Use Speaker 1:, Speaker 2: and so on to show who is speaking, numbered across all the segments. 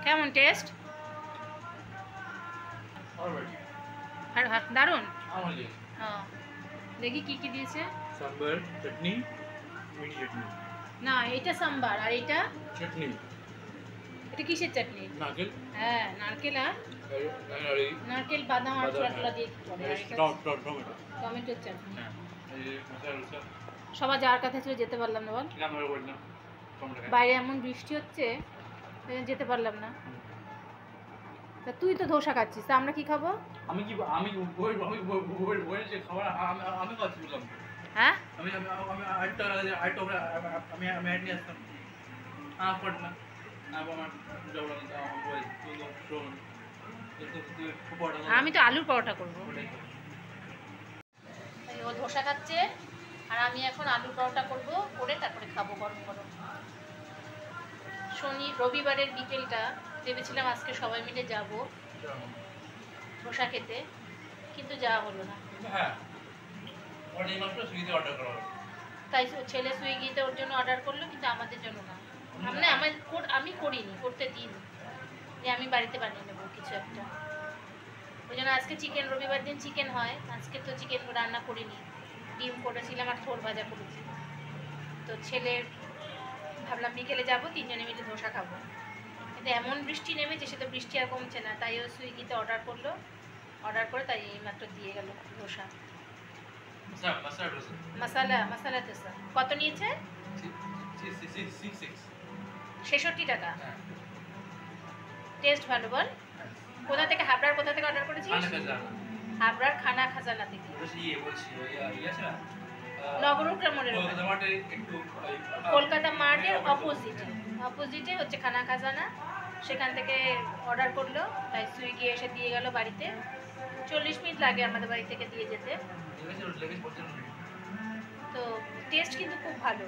Speaker 1: কেমন টেস্ট? আর দারুন। দেখি কি কি দিয়েছে।
Speaker 2: সাম্বার, চাটনি, মিঠি চাটনি।
Speaker 1: না, এটা সাম্বার আর এটা
Speaker 2: চাটনি।
Speaker 1: এটা কিসের চাটনি?
Speaker 2: নারকেল।
Speaker 1: হ্যাঁ, নারকেল আর নারকেল, বাদাম আর ছোলা দিয়ে করে। টমেটোর চাটনি। সবাই যার কথা ছিল যেতে পারলাম না, বল। বাইরে এমন বৃষ্টি হচ্ছে যেতে পারলাম না। তা তুই তো ধোসা খাচ্ছিস, তা আমরা কি খাবো?
Speaker 2: আমি কি আমি যে খাবার আমি খাচ্ছি বললাম।
Speaker 1: হ্যাঁ,
Speaker 2: আমি আরেকটা আমি অ্যাড নিয়ে আসতাম। পড় না
Speaker 1: আমি তো আলুর পরোটা করবো। ও ধোসা খাচ্ছে আর আমি এখন আলুর পরোটা করবো, করে তারপরে খাবো গরম গরম। রবিবারের বিকেলটা ভেবেছিলাম আজকে সবাই মিলে যাব ধোসা খেতে, কিন্তু যাওয়া হলো না। তাই ছেলে সুইগিতে ওর জন্য অর্ডার করলো, কিন্তু আমাদের জন্য না। আমি করিনি, করতে দিন যে আমি বাড়িতে বানিয়ে নেবো কিছু একটা। ওই জন্য আজকে চিকেন, রবিবার দিন চিকেন হয়, আজকে তো চিকেন রান্না করিনি। ডিম করেছিলাম আর থোড় ভাজা করেছি। তো ছেলে ভাবলাম বিকেলে যাবো, তিনজনে মিলে ধোসা খাবো। কিন্তু এমন বৃষ্টি নেমেছে, সে তো বৃষ্টি আর কমছে না। তাই ও সুইগিতে অর্ডার করলো, অর্ডার করে তাই এইমাত্র দিয়ে গেল ধোসা। মশালা ধোসা কত নিয়েছে? 66 টাকা। টেস্ট ভালো, বল। কোথা থেকে? হাবড়ার কোথা থেকে অর্ডার করেছিস? হাবড়ার খানা খাজানা থেকে। নগরুকরা মোড়ের কলকাতা মার্টের অপোজিটে হচ্ছে খানা খাজানা। সেখান থেকে অর্ডার করলো, তাই সুইগি এসে দিয়ে গেল বাড়িতে। 40 মিনিট লাগে আমাদের বাড়ি থেকে দিয়ে যেতে। তো টেস্ট কিন্তু খুব ভালো।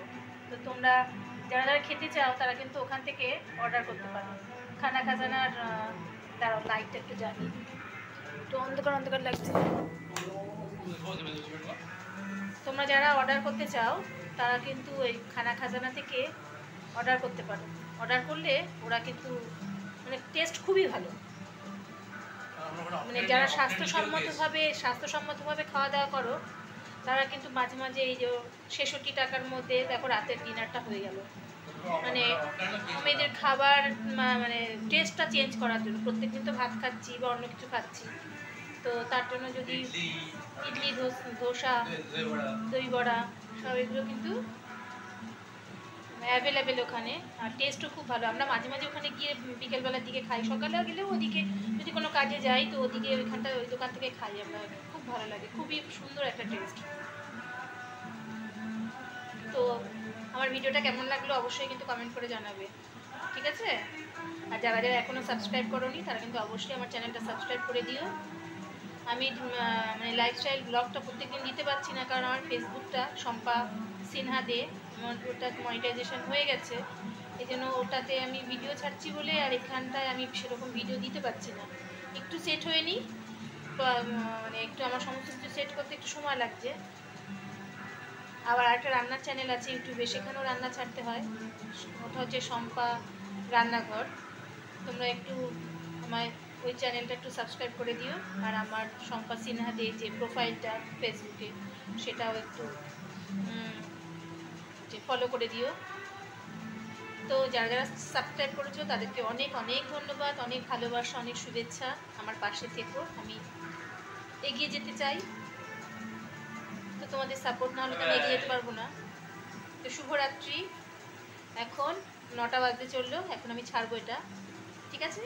Speaker 1: তো তোমরা যারা যারা খেতে চাও তারা কিন্তু ওখান থেকে অর্ডার করতে পারো। খানা খাজানার দাঁড়াও, লাইটটা একটু জ্বালিয়ে, একটু অন্ধকার অন্ধকার লাগছে। তোমরা যারা অর্ডার করতে চাও তারা কিন্তু ওই খানা খাজানা থেকে অর্ডার করতে পারো। অর্ডার করলে ওরা কিন্তু মানে টেস্ট খুবই ভালো। মানে যারা স্বাস্থ্যসম্মতভাবে খাওয়া দাওয়া করো তারা কিন্তু মাঝে মাঝে এই যে 66 টাকার মধ্যে দেখো রাতের ডিনারটা হয়ে গেল। মানে মেয়েদের খাবার মানে টেস্টটা চেঞ্জ করার জন্য, প্রত্যেকদিন তো ভাত খাচ্ছি বা অন্য কিছু খাচ্ছি, তো তার জন্য যদি ইডলি, ধোসা, দই বড়া সব এগুলো কিন্তু অ্যাভেলেবেল ওখানে। আর টেস্টও খুব ভালো। আমরা মাঝে মাঝে ওখানে গিয়ে বিকেলবেলার দিকে খাই, সকালে গেলেও ওদিকে যদি কোনো কাজে যাই তো ওদিকে ওই দোকান থেকে খাই আমরা। খুব ভালো লাগে, খুবই সুন্দর একটা টেস্ট। তো আমার ভিডিওটা কেমন লাগলো অবশ্যই কিন্তু কমেন্ট করে জানাবে, ঠিক আছে? আর যারা যারা এখনও সাবস্ক্রাইব করোনি তারা কিন্তু অবশ্যই আমার চ্যানেলটা সাবস্ক্রাইব করে দিও। আমি মানে লাইফস্টাইল ব্লগটা প্রত্যেকদিন দিতে পারছি না, কারণ আমার ফেসবুকটা শম্পা সিনহা দে ওটা মনিটাইজেশন হয়ে গেছে। এই জন্য ওটাতে আমি ভিডিও ছাড়ছি বলে আর এখানটায় আমি সেরকম ভিডিও দিতে পারছি না। একটু সেট হয়ে নিই, মানে একটু আমার সমস্ত কিছু সেট করতে একটু সময় লাগছে। আবার আরেকটা রান্নার চ্যানেল আছে ইউটিউবে, সেখানেও রান্না ছাড়তে হয়। ওটা হচ্ছে শম্পা রান্নাঘর। তোমরা একটু আমার ওই চ্যানেলটা একটু সাবস্ক্রাইব করে দিও। আর আমার শম্পা সিনহা দিয়ে যে প্রোফাইলটা ফেসবুকে সেটাও একটু ফলো করে দিও। তো যারা যারা সাবস্ক্রাইব করেছো তাদেরকে অনেক অনেক ধন্যবাদ, অনেক ভালোবাসা, অনেক শুভেচ্ছা। আমার পাশে থেকো, আমি এগিয়ে যেতে চাই। তো তোমাদের সাপোর্ট না হলে তো আমি এগিয়ে যেতে পারবো না। তো শুভরাত্রি। এখন 9টা বাজতে চললো, এখন আমি ছাড়বো এটা, ঠিক আছে?